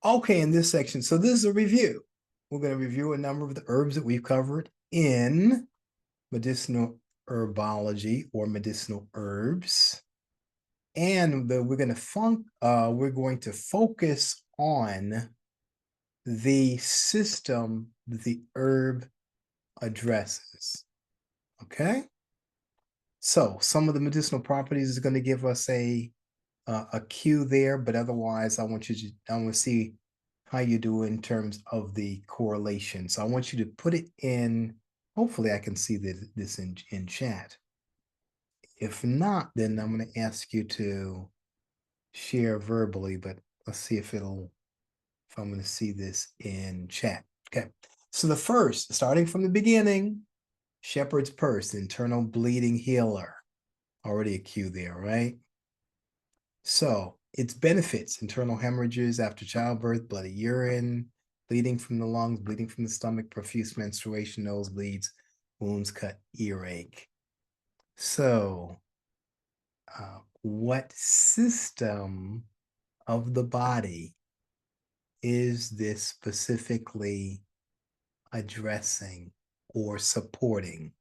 Okay, in this section, so this is a review. We're going to review a number of the herbs that we've covered in medicinal herbology or medicinal herbs. And we're going to focus on the system that the herb addresses. Okay? So some of the medicinal properties is going to give us a cue there, but otherwise I want to see how you do in terms of the correlation. So I want you to put it in, hopefully I can see this in chat. If not, then I'm going to ask you to share verbally, but let's see if I'm going to see this in chat. Okay. So the first, starting from the beginning, shepherd's purse, internal bleeding healer. Already a cue there, right? So its benefits: internal hemorrhages after childbirth, bloody urine, bleeding from the lungs, bleeding from the stomach, profuse menstruation, nosebleeds, wounds cut, earache. So, what system of the body is this specifically addressing or supporting?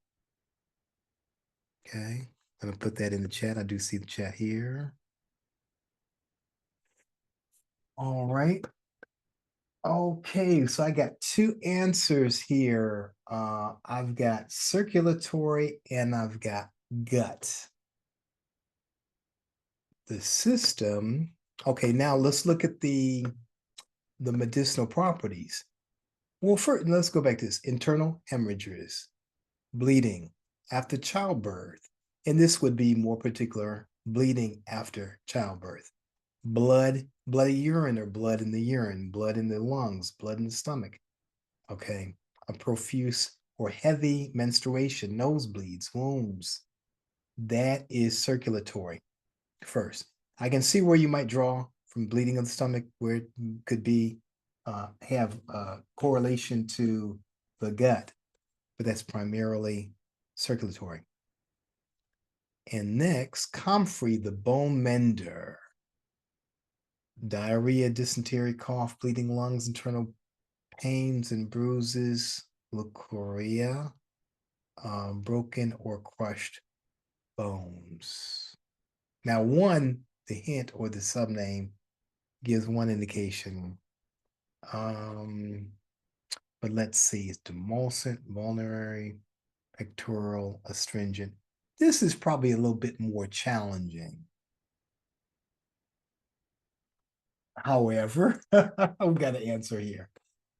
Okay, I'm going to put that in the chat. I do see the chat here. All right. Okay, so I got two answers here. I've got circulatory and I've got gut. The system. Okay, now let's look at the medicinal properties. Well, first, let's go back to this: internal hemorrhages, bleeding after childbirth, and this would be more particular: bleeding after childbirth. Bloody urine or blood in the urine, blood in the lungs, blood in the stomach. Okay. A profuse or heavy menstruation, nosebleeds, wounds. That is circulatory first. I can see where you might draw from bleeding of the stomach, where it could be have a correlation to the gut, but that's primarily circulatory. And next, comfrey, the bone mender. Diarrhea, dysentery, cough, bleeding lungs, internal pains and bruises, leukorrhea, broken or crushed bones. Now, the hint or the subname gives one indication. But let's see, it's demulcent, vulnerary, pectoral, astringent. This is probably a little bit more challenging. However, I've got an answer here.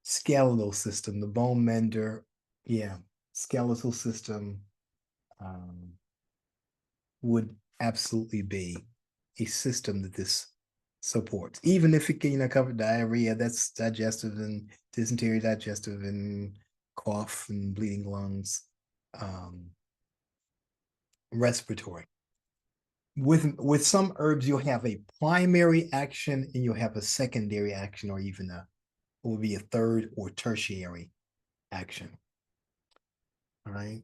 Skeletal system, the bone mender, yeah, skeletal system would absolutely be a system that this supports. Even if it can, cover diarrhea, that's digestive, and dysentery, digestive, and cough and bleeding lungs, respiratory. With some herbs, you'll have a primary action and you'll have a secondary action, or even will be a third or tertiary action. All right.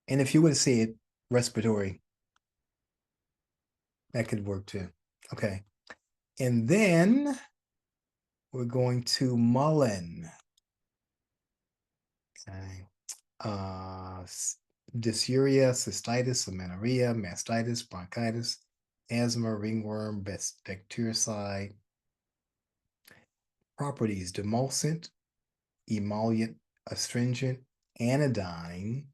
And if you would say it respiratory, that could work too. Okay. And then we're going to mullein. Okay. Dysuria, cystitis, amenorrhea, mastitis, bronchitis, asthma, ringworm, bactericide. Properties: demulcent, emollient, astringent, anodyne,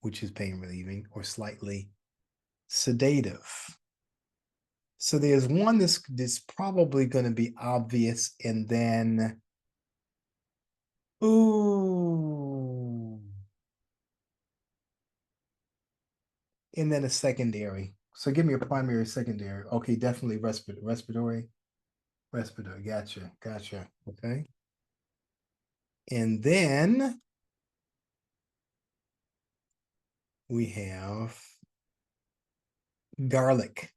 which is pain relieving, or slightly sedative. So there's one that's probably going to be obvious, and then, ooh, and then a secondary. So give me a primary, secondary. Okay, definitely respiratory. Gotcha. Okay. And then we have garlic.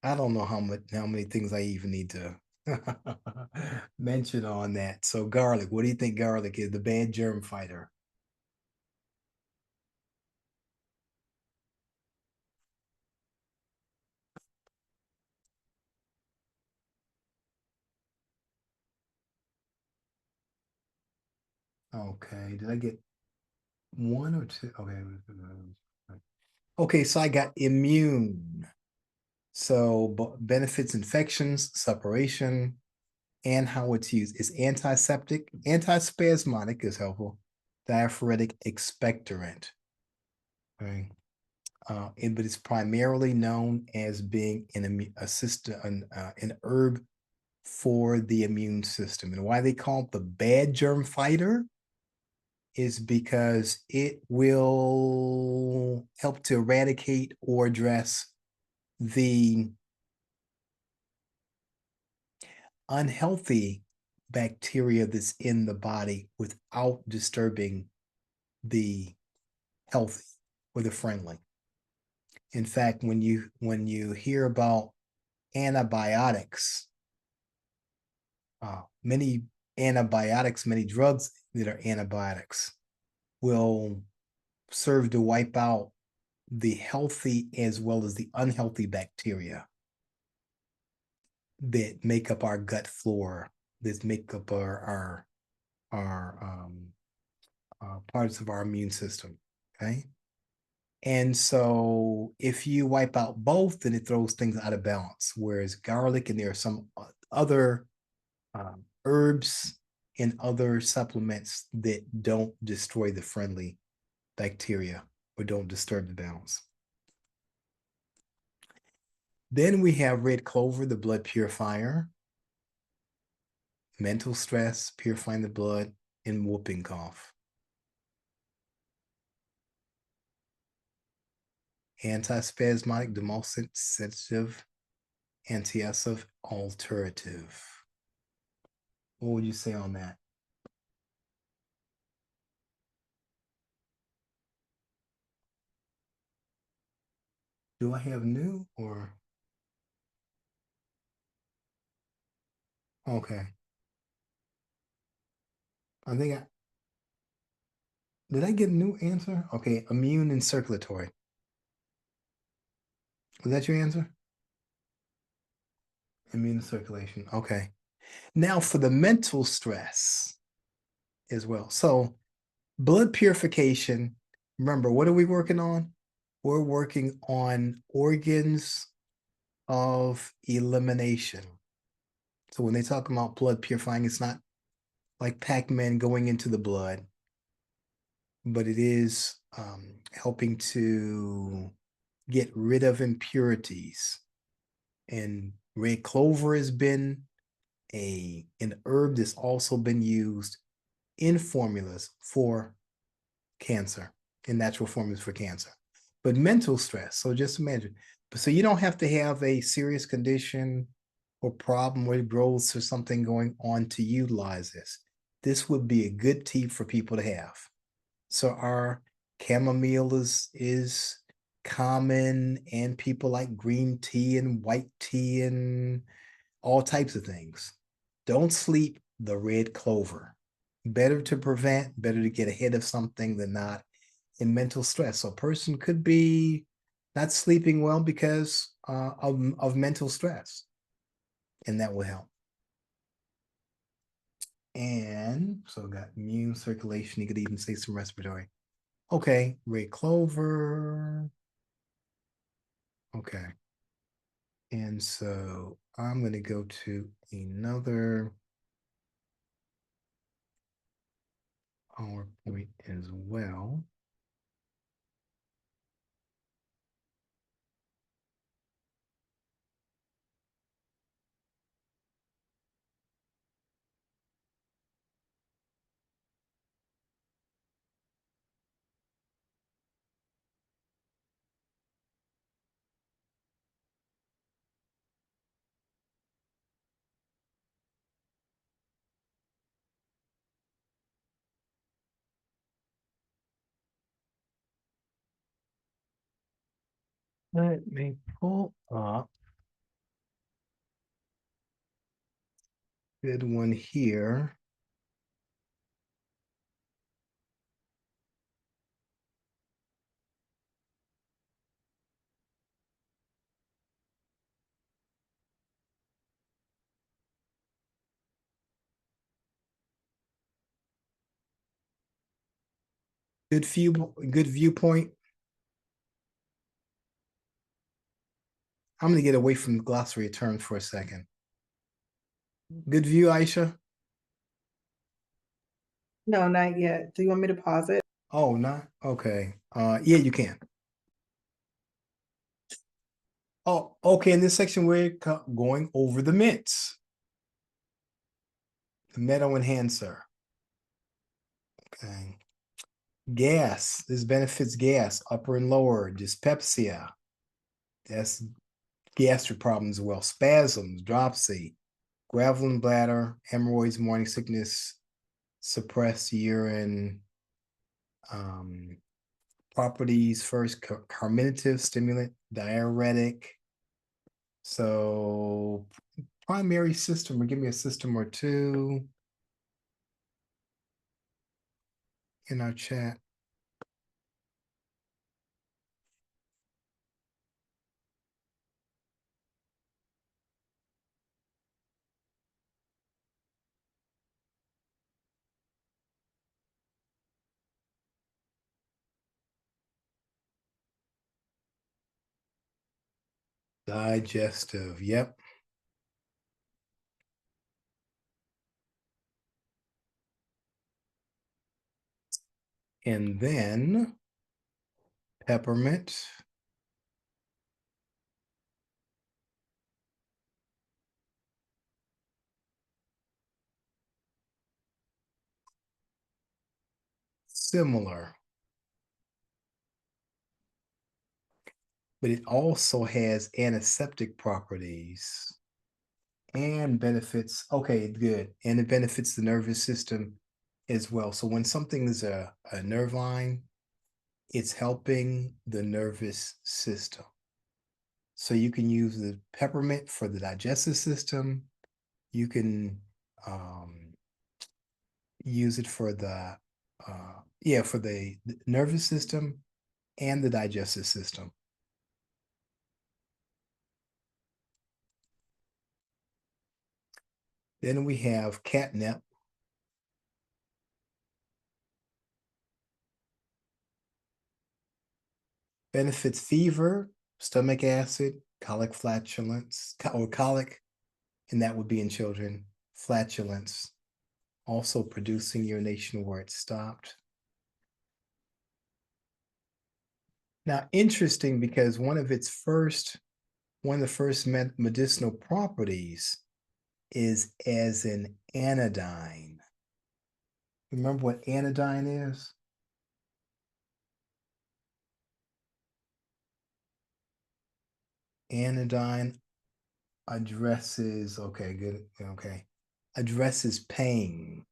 I don't know how many things I even need to mention on that. So garlic, what do you think garlic is? The bad germ fighter. Okay, did I get one or two? Okay. Okay, so I got immune. So benefits infections, suppuration, and how it's used. It's antiseptic, antispasmodic is helpful, diaphoretic, expectorant. Okay. But it's primarily known as being an herb for the immune system. And why they call it the bad germ fighter is because it will help to eradicate or address the unhealthy bacteria that's in the body without disturbing the healthy or the friendly. In fact, when you hear about antibiotics, many antibiotics, many drugs that are antibiotics will serve to wipe out the healthy as well as the unhealthy bacteria that make up our gut flora, that make up our parts of our immune system. Okay. And so if you wipe out both, then it throws things out of balance. Whereas garlic, and there are some other herbs and other supplements that don't destroy the friendly bacteria or don't disturb the balance. Then we have red clover, the blood purifier, mental stress, purifying the blood, and whooping cough. Antispasmodic, demulcent, sedative, antiossive, alterative. What would you say on that? Do I have new or okay? I think I did I get a new answer? Okay, immune and circulatory. Was that your answer? Immune and circulation. Okay. Now for the mental stress as well. So blood purification. Remember, what are we working on? We're working on organs of elimination. So when they talk about blood purifying, it's not like Pac-Man going into the blood, but it is helping to get rid of impurities. And red clover has been an herb that's also been used in formulas for cancer, in natural formulas for cancer. But mental stress, so just imagine. So you don't have to have a serious condition or problem with growths or something going on to utilize this. This would be a good tea for people to have. So our chamomile is common, and people like green tea and white tea and all types of things. Don't sleep the red clover. Better to prevent, better to get ahead of something than not. In mental stress, so a person could be not sleeping well because of mental stress, and that will help. And so got immune circulation. You could even say some respiratory. Okay, red clover. Okay. And so I'm going to go to another PowerPoint as well. Let me pull up good one here. Good viewpoint. I'm gonna get away from the glossary of terms for a second. Good view, Aisha? No, not yet. Do you want me to pause it? Oh, not okay. Yeah, you can. Oh, okay. In this section, we're going over the mints, the metal enhancer. Okay. Gas. This benefits gas, upper and lower, dyspepsia. That's gastric problems as well. Spasms, dropsy, gravel in bladder, hemorrhoids, morning sickness, suppressed urine. Properties first, carminative, stimulant, diuretic. So primary system, or give me a system or two in our chat. Digestive, yep. And then peppermint. Similar, but it also has antiseptic properties and benefits. Okay, good. And it benefits the nervous system as well. So when something is a nerve line, it's helping the nervous system. So you can use the peppermint for the digestive system. You can use it for the for the nervous system and the digestive system. Then we have catnip. Benefits fever, stomach acid, colic flatulence, or colic, and that would be in children, flatulence, also producing urination where it stopped. Now, interesting because one of the first medicinal properties is as an anodyne. Remember what anodyne is? Anodyne addresses, okay, good, okay, addresses pain.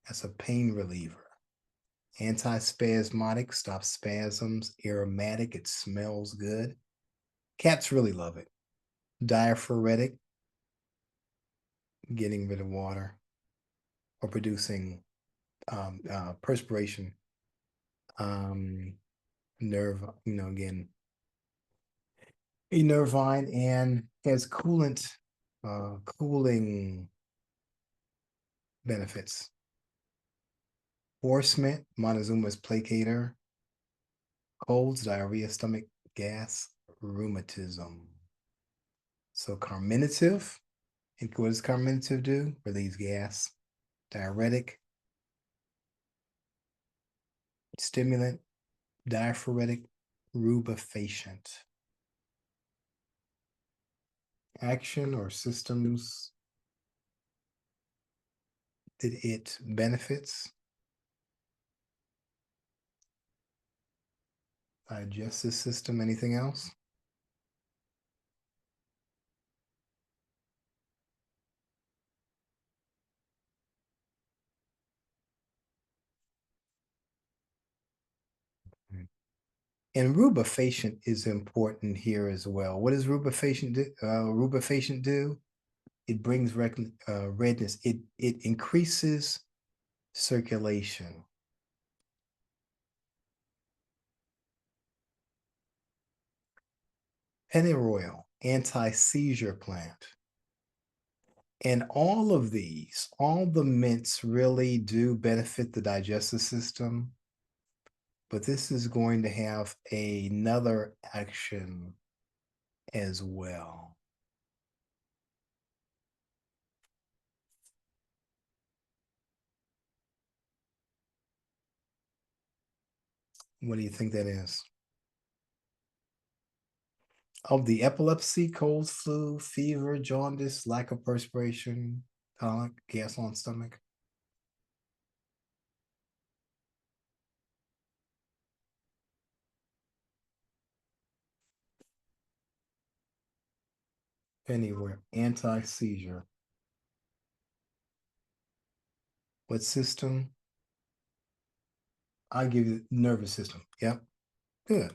That's a pain reliever. Antispasmodic, stops spasms. Aromatic, it smells good. Cats really love it. Diaphoretic, getting rid of water or producing perspiration. Nerve, again, a nervine, and has cooling benefits. Horse mint, Montezuma's placator. Colds, diarrhea, stomach gas, rheumatism. So carminative, and what does carminative do? Release gas. Diuretic, stimulant, diaphoretic, rubefacient. Action or systems that it benefits. Digestive system, anything else? And rubefacient is important here as well. What does rubefacient do? Rubefacient do? It brings redness. It increases circulation. Pennyroyal, anti-seizure plant. And all of these, all the mints really do benefit the digestive system. but this is going to have another action as well. What do you think that is? Of the epilepsy, cold, flu, fever, jaundice, lack of perspiration, colic, gas on stomach. Anywhere. Anti-seizure. What system? I give you nervous system. Yep. Good.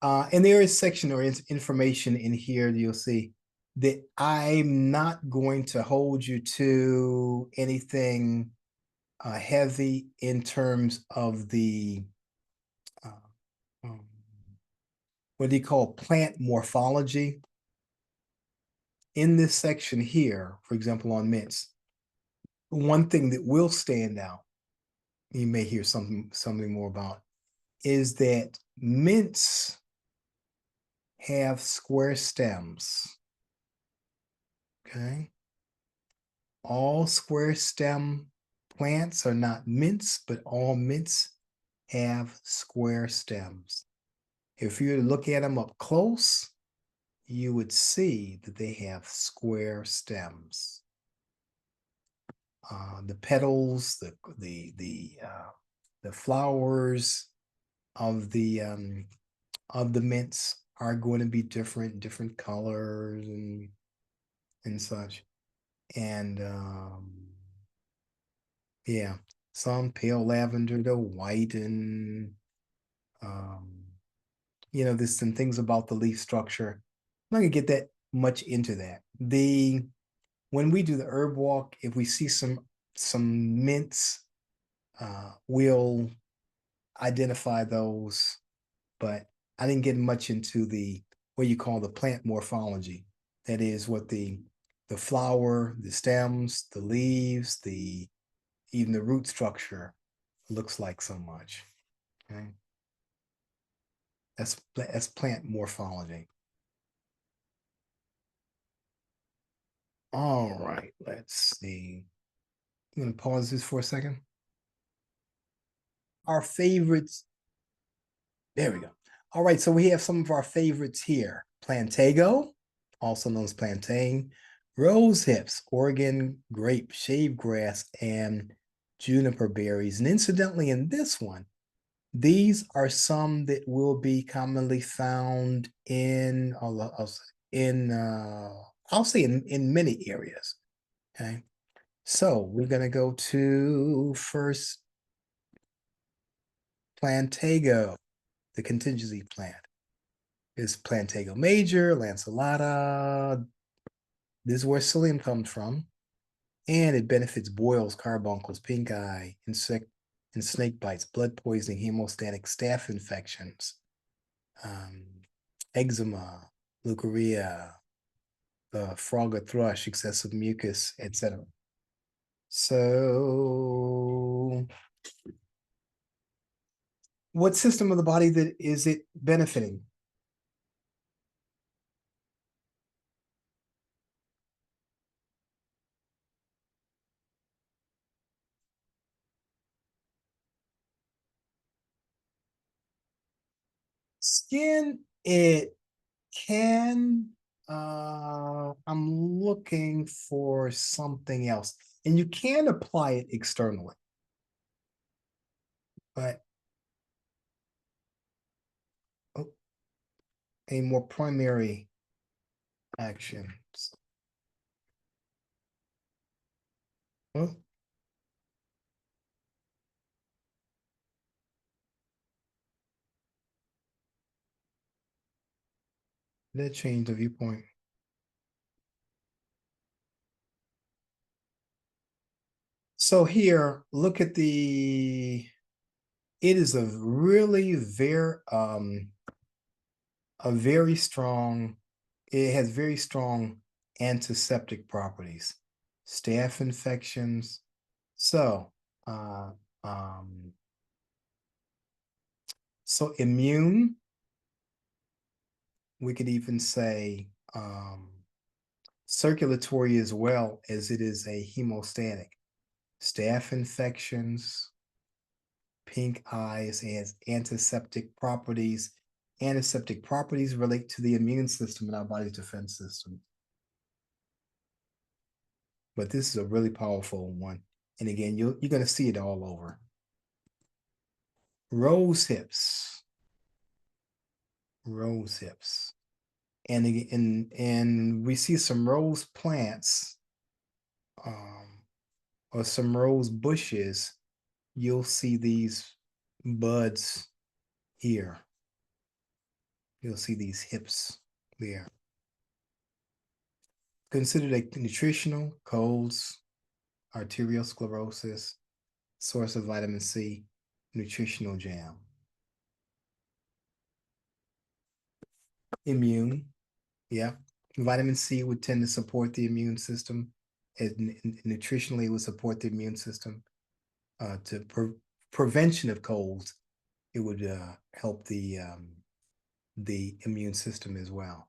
And there is section or information in here that you'll see that I'm not going to hold you to anything heavy in terms of the uh, um, what do you call plant morphology. In this section here, for example, on mints, one thing that will stand out, you may hear something more about, is that mints have square stems. Okay. All square stem plants are not mints, but all mints have square stems. If you were to look at them up close, you would see that they have square stems. The petals, the flowers of the mints are going to be different colors and such. And yeah, some pale lavender to white, and there's some things about the leaf structure. I'm not gonna get that much into that. When we do the herb walk, if we see some mints, we'll identify those, but I didn't get much into the what you call the plant morphology. That is what the flower, the stems, the leaves, even the root structure looks like so much. Okay. That's plant morphology. All right, let's see. I'm gonna pause this for a second. Our favorites. There we go. All right, so we have some of our favorites here. Plantago, also known as plantain, rose hips, Oregon grape, shave grass, and juniper berries. And incidentally, in this one, these are some that will be commonly found I'll say in many areas. Okay. So we're gonna go to first Plantago, the contingency plant. Is Plantago major, lanceolata. This is where psyllium comes from. And it benefits boils, carbuncles, pink eye, insect and snake bites, blood poisoning, hemostatic staph infections, eczema, leukorrhea, the frog or thrush, excessive mucus, etc. So, what system of the body that is it benefiting? Skin, it can. I'm looking for something else, and you can apply it externally, but oh, a more primary action. Oh, that changed the viewpoint. So here, look at it is a really very strong, it has very strong antiseptic properties, staph infections. So, So immune, we could even say circulatory as well, as it is a hemostatic. Staph infections, pink eyes has antiseptic properties. Antiseptic properties relate to the immune system and our body's defense system. But this is a really powerful one. And again, you're going to see it all over. Rose hips. Rose hips. And we see some rose plants or some rose bushes. You'll see these buds here. You'll see these hips there. Considered a nutritional, colds, arteriosclerosis, source of vitamin C, nutritional jam. Immune, yeah. Vitamin C would tend to support the immune system. Nutritionally, it would support the immune system. Prevention of colds, it would help the immune system as well.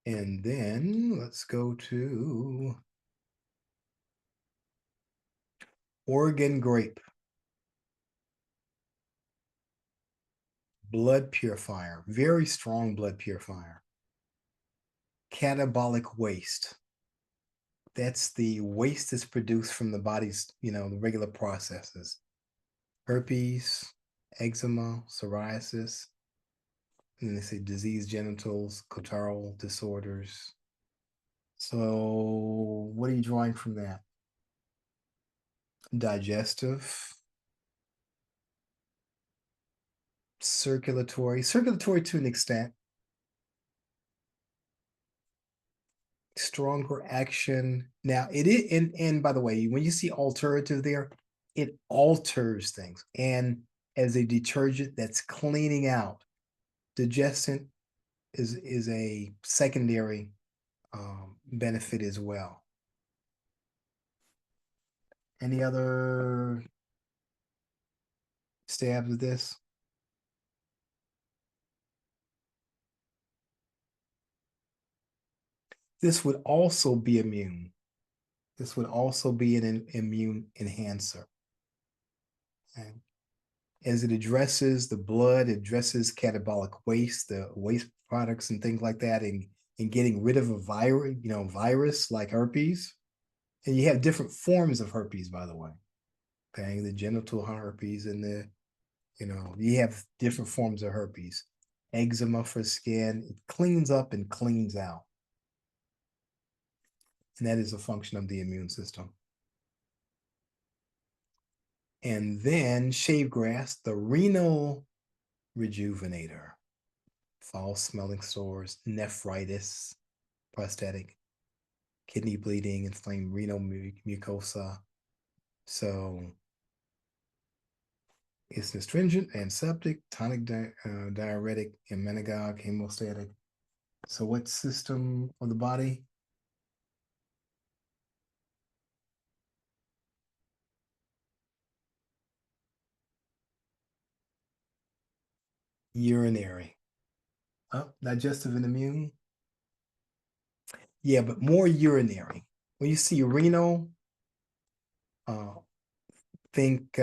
And then let's go to Oregon grape. Blood purifier, very strong blood purifier. Catabolic waste. That's the waste that's produced from the body's, the regular processes. Herpes, eczema, psoriasis, and then they say disease genitals, clitoral disorders. So what are you drawing from that? Digestive, circulatory to an extent. Stronger action. Now it is, and by the way, when you see alternative there, it alters things. And as a detergent that's cleaning out, digestant is a secondary benefit as well. Any other stabs at this? This would also be immune. This would also be an immune enhancer. Okay. As it addresses the blood, it addresses catabolic waste, the waste products and things like that, and getting rid of a virus like herpes. And you have different forms of herpes, by the way. Okay, the genital herpes and you have different forms of herpes. Eczema for skin, it cleans up and cleans out. And that is a function of the immune system. And then shave grass, the renal rejuvenator. Foul smelling sores, nephritis, prostatic, kidney bleeding, inflamed renal mucosa. So it's astringent, antiseptic, tonic, diuretic, emmenagogue, hemostatic. So what system of the body? Urinary. Oh, digestive and immune. Yeah, but more urinary. When you see renal, think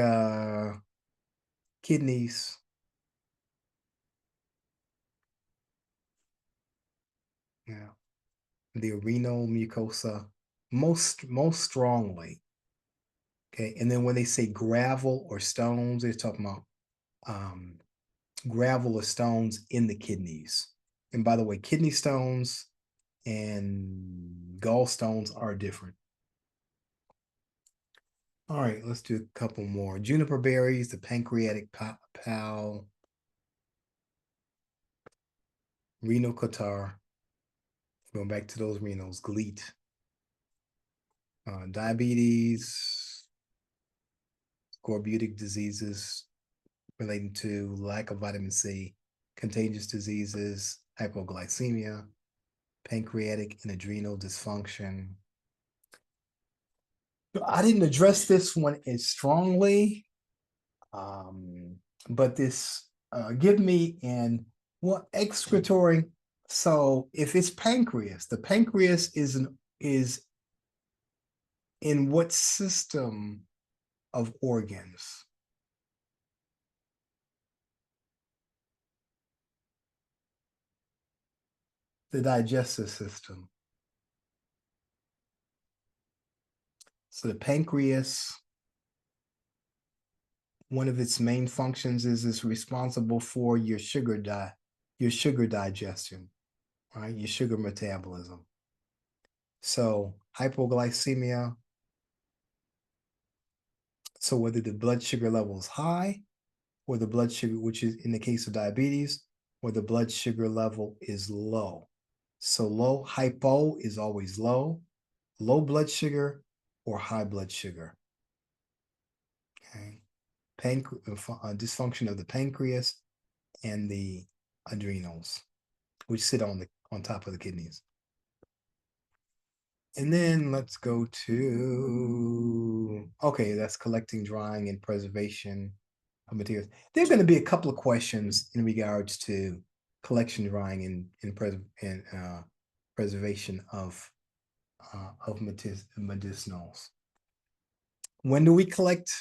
kidneys. Yeah, the renal mucosa most strongly. Okay, and then when they say gravel or stones, they're talking about gravel or stones in the kidneys. And by the way, kidney stones and gallstones are different. All right, let's do a couple more. Juniper berries, the pancreatic pal, renal catarrh. Going back to those renals, GLEAT. Diabetes, scorbutic diseases relating to lack of vitamin C, contagious diseases, hypoglycemia, pancreatic and adrenal dysfunction. I didn't address this one as strongly, but this give me an excretory. So if it's pancreas, the pancreas is in what system of organs? The digestive system. So the pancreas, one of its main functions is it's responsible for your sugar digestion, right? Your sugar metabolism. So hypoglycemia. So whether the blood sugar level is high or the blood sugar, which is in the case of diabetes, or the blood sugar level is low. So low, hypo is always low blood sugar or high blood sugar. Okay. Dysfunction of the pancreas and the adrenals, which sit on top of the kidneys. And then let's go to, okay, that's collecting, drying, and preservation of materials. There are going to be a couple of questions in regards to collection, drying, and preservation of medicinals. When do we collect?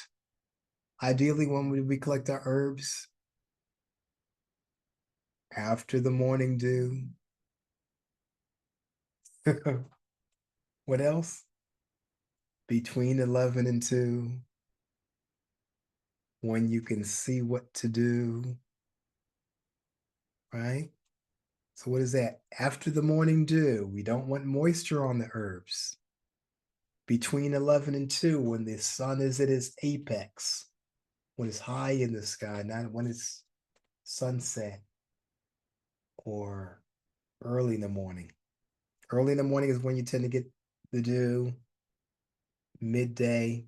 Ideally, when would we collect our herbs? After the morning dew. What else? Between 11 and 2. When you can see what to do. Right? So what is that? After the morning dew. We don't want moisture on the herbs. Between 11 and 2, when the sun is at its apex, when it's high in the sky, not when it's sunset or early in the morning. Early in the morning is when you tend to get the dew. Midday,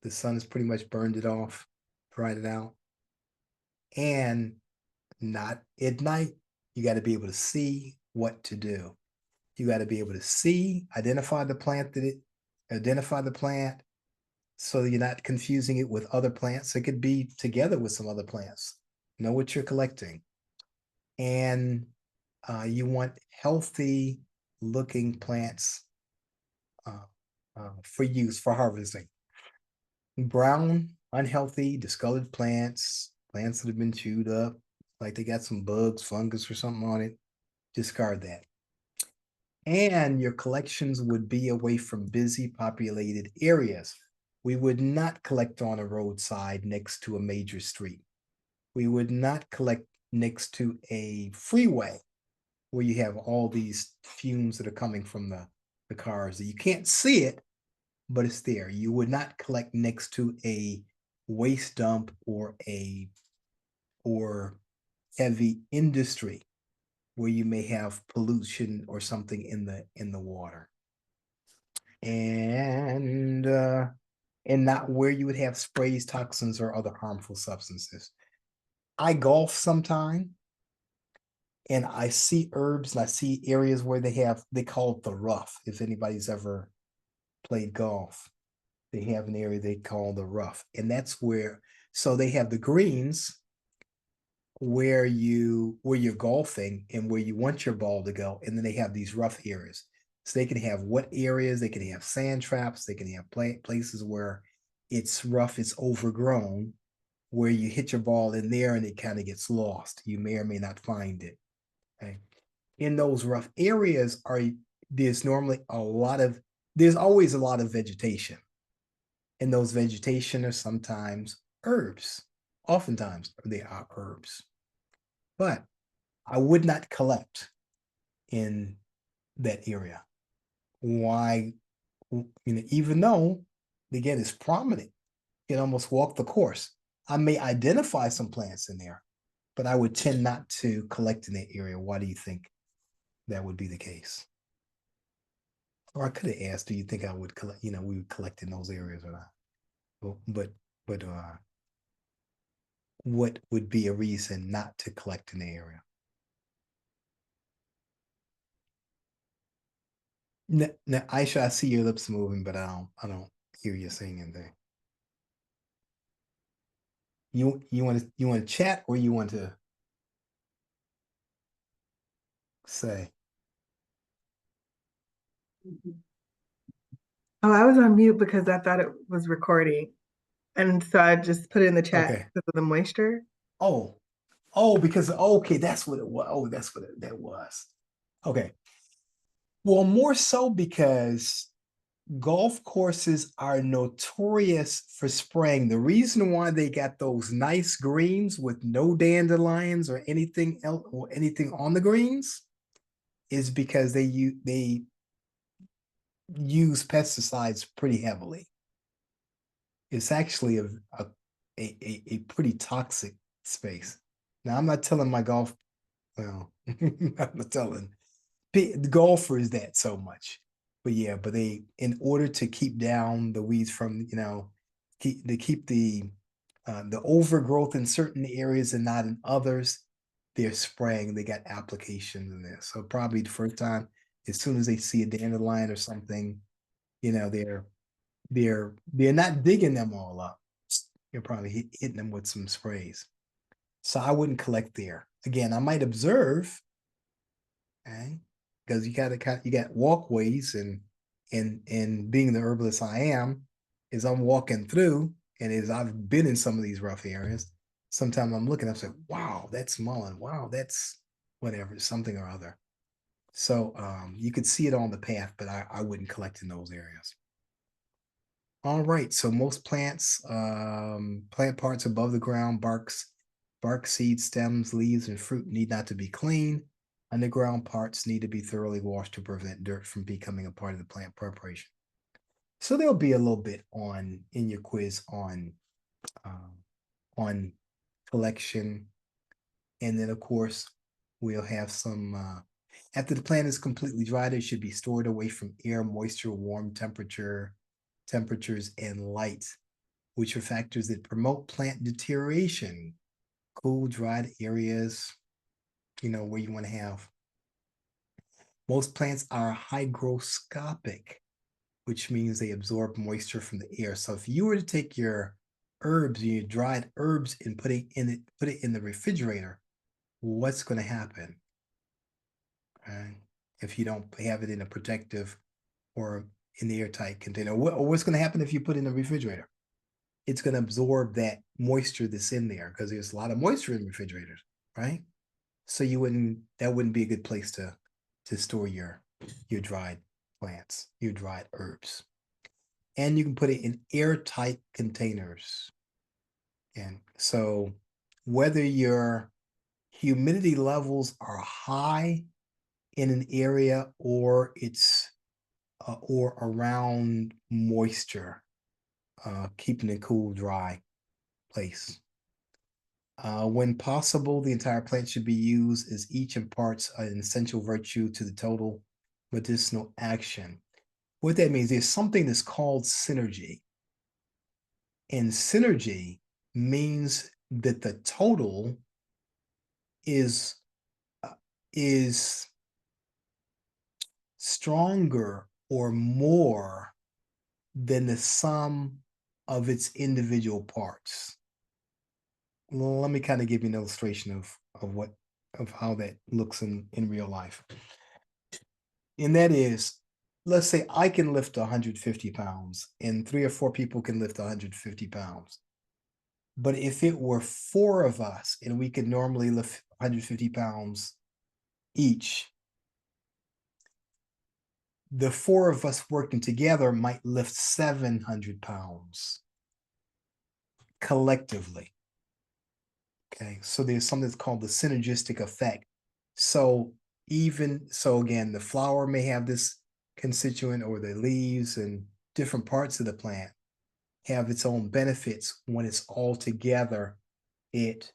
the sun has pretty much burned it off, dried it out. And not at night, you got to be able to see what to do. You got to be able to see, identify the plant so you're not confusing it with other plants. It could be together with some other plants. Know what you're collecting. And you want healthy looking plants for use, for harvesting. Brown, unhealthy, discolored plants that have been chewed up, like they got some bugs, fungus, or something on it, discard that. And your collections would be away from busy populated areas. We would not collect on a roadside next to a major street. We would not collect next to a freeway where you have all these fumes that are coming from the cars. You can't see it, but it's there. You would not collect next to a waste dump or heavy industry where you may have pollution or something in the water. And not where you would have sprays, toxins, or other harmful substances. I golf sometime and I see herbs and I see areas where they call it the rough. If anybody's ever played golf, they have an area they call the rough. And that's where, so they have the greens where you're golfing and where you want your ball to go. And then they have these rough areas. So they can have wet areas, they can have sand traps, they can have places where it's rough, it's overgrown, where you hit your ball in there and it kind of gets lost. You may or may not find it. Okay. In those rough areas there's always a lot of vegetation. And those vegetation are sometimes herbs. Oftentimes they are herbs. But I would not collect in that area. Why? Even though, again, it's prominent, you can almost walk the course. I may identify some plants in there, but I would tend not to collect in that area. Why do you think that would be the case? Or I could have asked, do you think I would collect, we would collect in those areas or not? But what would be a reason not to collect in the area? Aisha, I see your lips moving, but I don't hear you saying anything. You want to chat or you want to say? Oh, I was on mute because I thought it was recording. And so I just put it in the chat Okay. because of the moisture. Oh, oh, because okay, that's what it was. Oh, that's what that was. Okay. Well, more so because golf courses are notorious for spraying. The reason why they got those nice greens with no dandelions or anything else or anything on the greens is because they use pesticides pretty heavily. It's actually a pretty toxic space. Now, I'm not telling my golf, well, I'm not telling the golfers that so much. But yeah, but they, in order to keep down the weeds from, keep the overgrowth in certain areas and not in others, they're spraying. They got applications in there. So probably the first time, as soon as they see a dandelion or something, they're not digging them all up. You're probably hitting them with some sprays. So I wouldn't collect there. Again, I might observe, okay, because you got walkways and being the herbalist I am, is I'm walking through and as I've been in some of these rough areas, sometimes I'm looking, I'm saying, wow, that's mullein, wow, that's whatever, something or other. So you could see it on the path, but I wouldn't collect in those areas. All right, so most plants, plant parts above the ground, bark, seeds, stems, leaves, and fruit need not to be clean. Underground parts need to be thoroughly washed to prevent dirt from becoming a part of the plant preparation. So there'll be a little bit on in your quiz um, on collection, and then of course we'll have some. After the plant is completely dried, it should be stored away from air, moisture, warm temperatures, and light, which are factors that promote plant deterioration. Cool, dried areas, where you want to have. Most plants are hygroscopic, which means they absorb moisture from the air. So if you were to take your herbs, your dried herbs, and put it in the refrigerator, what's going to happen? Okay? If you don't have it in a protective or in the airtight container, what's going to happen if you put it in the refrigerator? It's going to absorb that moisture that's in there because there's a lot of moisture in refrigerators, right? So that wouldn't be a good place to store your dried plants, your dried herbs. And you can put it in airtight containers. And so whether your humidity levels are high in an area or it's or around moisture, keeping it cool, dry place. When possible, the entire plant should be used as each imparts an essential virtue to the total medicinal action. What that means is something that's called synergy. And synergy means that the total is uh, is stronger or more than the sum of its individual parts. Let me kind of give you an illustration of how that looks in real life. And that is, let's say I can lift 150 pounds and 3 or 4 people can lift 150 pounds. But if it were 4 of us and we could normally lift 150 pounds each, the 4 of us working together might lift 700 pounds collectively. Okay, so there's something that's called the synergistic effect. So again, the flower may have this constituent or the leaves and different parts of the plant have its own benefits. When it's all together, it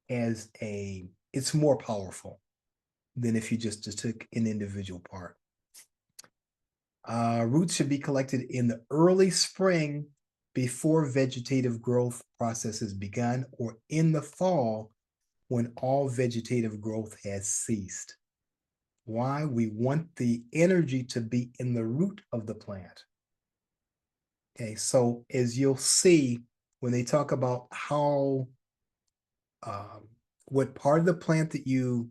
it's more powerful than if you just took an individual part. Roots should be collected in the early spring before vegetative growth processes begun, or in the fall when all vegetative growth has ceased. Why? We want the energy to be in the root of the plant. Okay, so as you'll see, when they talk about how what part of the plant that you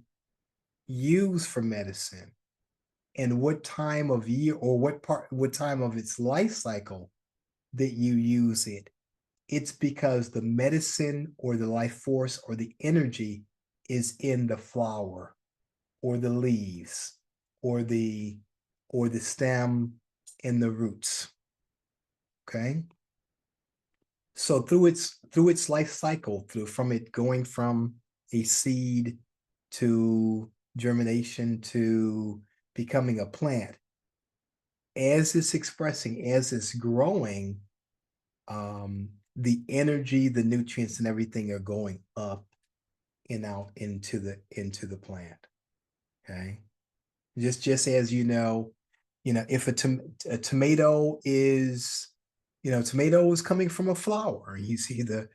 use for medicine and what time of year or what time of its life cycle that you use it, it's because the medicine or the life force or the energy is in the flower or the leaves or the stem and the roots. Okay. So through its life cycle, from it going from a seed to germination to becoming a plant, as it's expressing, as it's growing, the energy, the nutrients, and everything are going up and out into the plant. Okay. Just as if a tomato is, tomato is coming from a flower. You see the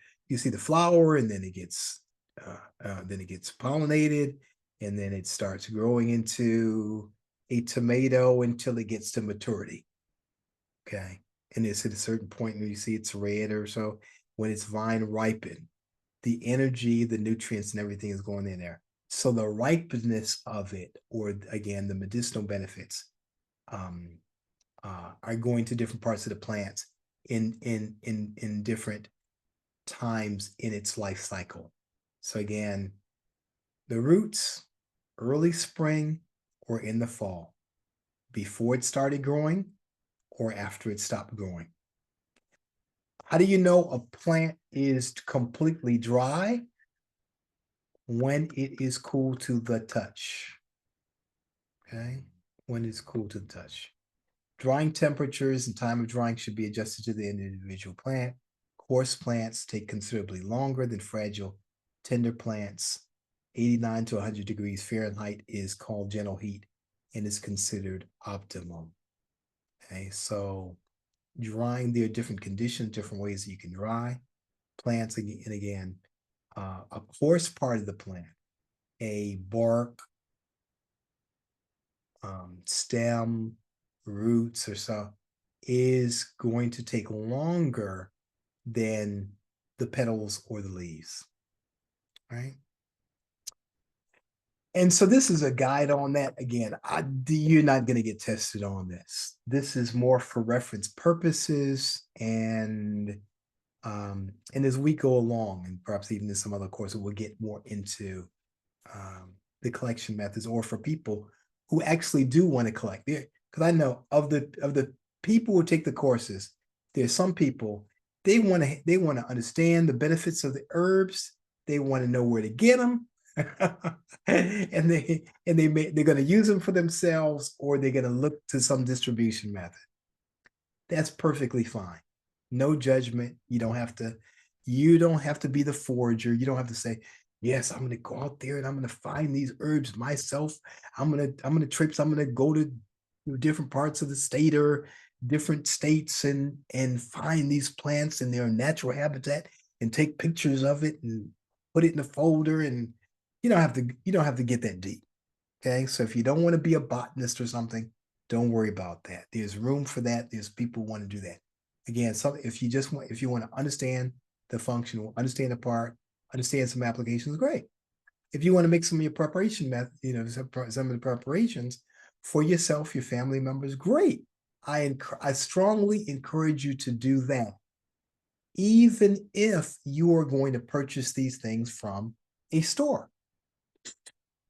flower, and then it gets pollinated, and then it starts growing into a tomato until it gets to maturity. Okay, and it's at a certain point where you see it's red or so. When it's vine ripened, the energy, the nutrients, and everything is going in there. So the ripeness of it, or again, the medicinal benefits, um, are going to different parts of the plants in different times in its life cycle. So again, the roots, early spring or in the fall, before it started growing or after it stopped growing. How do you know a plant is completely dry? When it is cool to the touch. Okay, when it's cool to the touch. Drying temperatures and time of drying should be adjusted to the individual plant. Coarse plants take considerably longer than fragile, tender plants. 89 to 100 degrees Fahrenheit is called gentle heat and is considered optimum. Okay, so drying, there are different conditions, different ways that you can dry plants. And again, a coarse part of the plant, a bark, stem, roots, or so, is going to take longer than the petals or the leaves, right? And so this is a guide on that. Again, you're not going to get tested on this. This is more for reference purposes, and as we go along, and perhaps even in some other courses, we'll get more into the collection methods, or for people who actually do want to collect. Because I know of the people who take the courses, there's some people, they want to understand the benefits of the herbs. They want to know where to get them. and they're going to use them for themselves, or they're going to look to some distribution method. That's perfectly fine. No judgment. You don't have to be the forager. You don't have to say, yes, I'm going to go out there and I'm going to find these herbs myself. I'm going to trips. I'm going to go to different parts of the state or different states and find these plants in their natural habitat and take pictures of it and put it in a folder. And you don't have to get that deep. Okay. So if you don't want to be a botanist or something, don't worry about that. There's room for that. There's people who want to do that. Again, if you want to understand the function, understand the part, understand some applications, great. If you want to make some of your preparation method, some of the preparations for yourself, your family members, great. I strongly encourage you to do that, even if you are going to purchase these things from a store.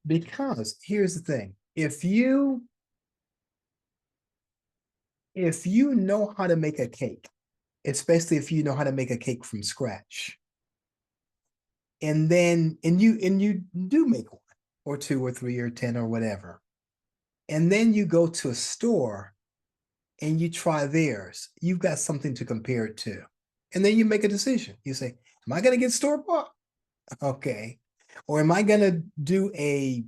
Because here's the thing: if you know how to make a cake, especially if you know how to make a cake from scratch, and you do make one or two or three or 10 or whatever, and then you go to a store and you try theirs, you've got something to compare it to. And then you make a decision. You say, am I going to get store bought? Okay. Or am I going to do a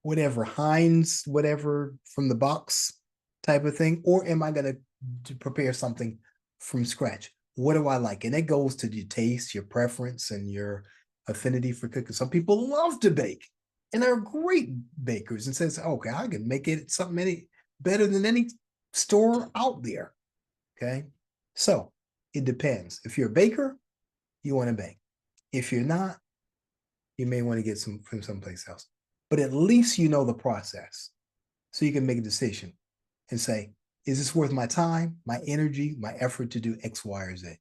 whatever, Heinz, whatever from the box type of thing? Or am I going to prepare something from scratch? What do I like? And it goes to your taste, your preference, and your affinity for cooking. Some people love to bake. and are great bakers and says, okay, I can make it something any better than any store out there. Okay. So it depends. If you're a baker, you want to bake. If you're not, you may want to get some from someplace else. But at least you know the process. So you can make a decision and say, is this worth my time, my energy, my effort to do X, Y, or Z?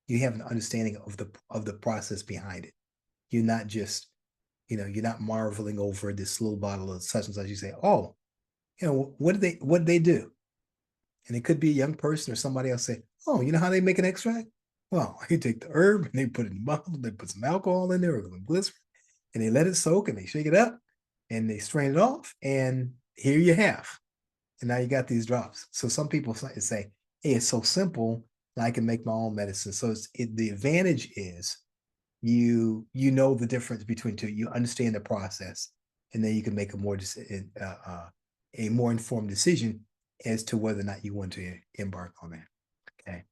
You have an understanding of the process behind it. You're not just, you're not marveling over this little bottle of such and such. You say, oh, what did they do? And it could be a young person or somebody else say, oh, you know how they make an extract? Well, you take the herb and they put it in the bottle, they put some alcohol in there or some glycerin, and they let it soak and they shake it up and they strain it off. And here you have. And now you got these drops. So some people say, hey, it's so simple, I can make my own medicine. So the advantage is you know the difference between two. You understand the process, and then you can make a more informed decision as to whether or not you want to embark on that. Okay.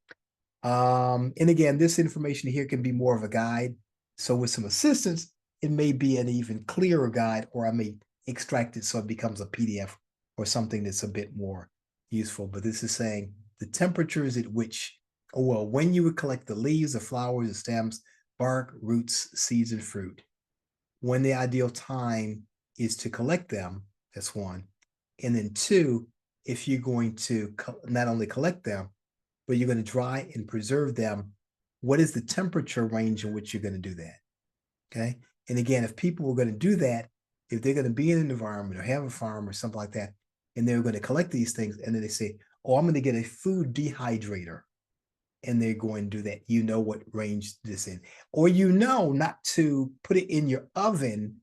And again, this information here can be more of a guide. So with some assistance, it may be an even clearer guide, or I may extract it so it becomes a PDF or something that's a bit more useful. But this is saying the temperatures at which, well, when you would collect the leaves, the flowers, the stems, bark, roots, seeds, and fruit, when the ideal time is to collect them. That's one. And then two, if you're going to not only collect them, but you're going to dry and preserve them, what is the temperature range in which you're going to do that? Okay. And again, if people were going to do that, if they're going to be in an environment or have a farm or something like that, and they're going to collect these things, and then they say, oh, I'm going to get a food dehydrator, and they're going to do that, you know what range this in, or not to put it in your oven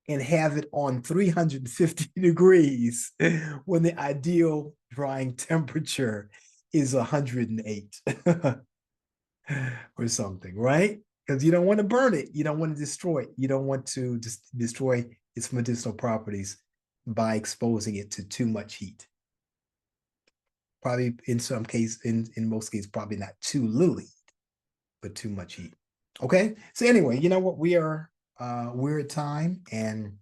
and have it on 350 degrees when the ideal drying temperature is 108 or something, right? Because you don't want to burn it. You don't want to destroy it. You don't want to destroy its medicinal properties by exposing it to too much heat. Probably in some case, in most cases, probably not too little heat, but too much heat. Okay. So anyway, you know what? We're at time, and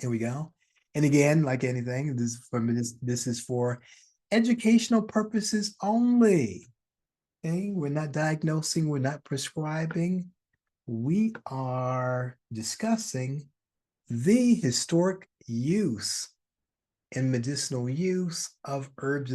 here we go. And again, like anything, this is for educational purposes only. Okay, we're not diagnosing, we're not prescribing. We are discussing the historic use and medicinal use of herbs